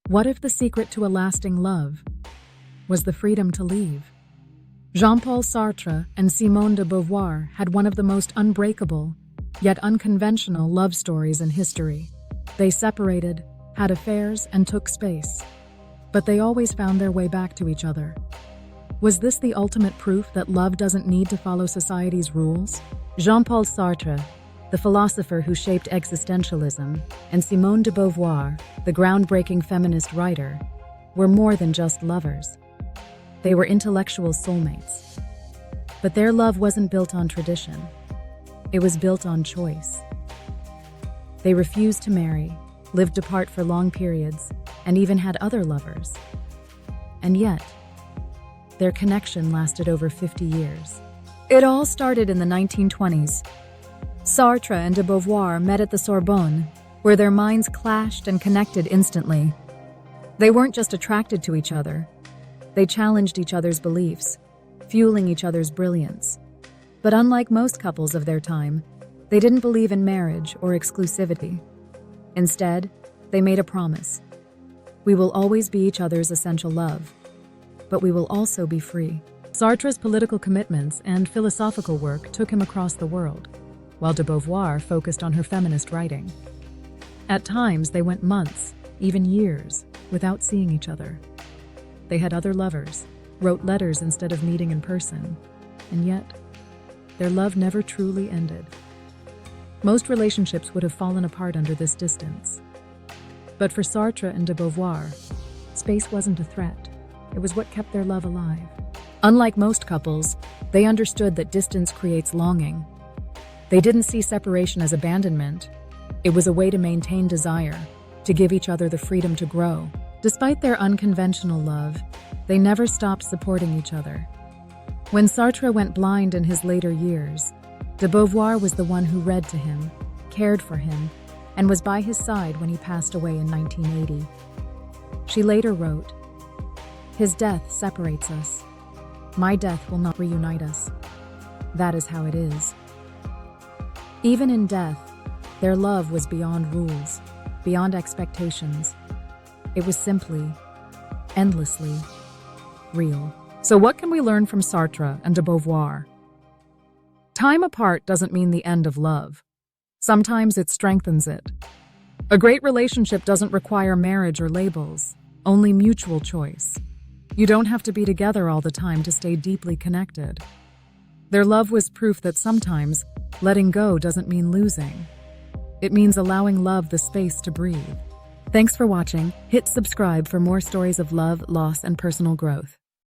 What if the secret to a lasting love was the freedom to leave? Jean-Paul Sartre and Simone de Beauvoir had one of the most unbreakable, yet unconventional love stories in history. They separated, had affairs, and took space. But they always found their way back to each other. Was this the ultimate proof that love doesn't need to follow society's rules? Jean-Paul Sartre, the philosopher who shaped existentialism, and Simone de Beauvoir, the groundbreaking feminist writer, were more than just lovers. They were intellectual soulmates. But their love wasn't built on tradition. It was built on choice. They refused to marry, lived apart for long periods, and even had other lovers. And yet, their connection lasted over 50 years. It all started in the 1920s. Sartre and de Beauvoir met at the Sorbonne, where their minds clashed and connected instantly. They weren't just attracted to each other. They challenged each other's beliefs, fueling each other's brilliance. But unlike most couples of their time, they didn't believe in marriage or exclusivity. Instead, they made a promise. We will always be each other's essential love, but we will also be free. Sartre's political commitments and philosophical work took him across the world, while de Beauvoir focused on her feminist writing. At times, they went months, even years, without seeing each other. They had other lovers, wrote letters instead of meeting in person, and yet, their love never truly ended. Most relationships would have fallen apart under this distance. But for Sartre and de Beauvoir, space wasn't a threat. It was what kept their love alive. Unlike most couples, they understood that distance creates longing. They didn't see separation as abandonment. It was a way to maintain desire, to give each other the freedom to grow. Despite their unconventional love, they never stopped supporting each other. When Sartre went blind in his later years, de Beauvoir was the one who read to him, cared for him, and was by his side when he passed away in 1980. She later wrote, "His death separates us. My death will not reunite us. That is how it is." Even in death, their love was beyond rules, beyond expectations. It was simply, endlessly real. So what can we learn from Sartre and de Beauvoir? Time apart doesn't mean the end of love. Sometimes it strengthens it. A great relationship doesn't require marriage or labels, only mutual choice. You don't have to be together all the time to stay deeply connected. Their love was proof that sometimes letting go doesn't mean losing. It means allowing love the space to breathe. Thanks for watching. Hit subscribe for more stories of love, loss, and personal growth.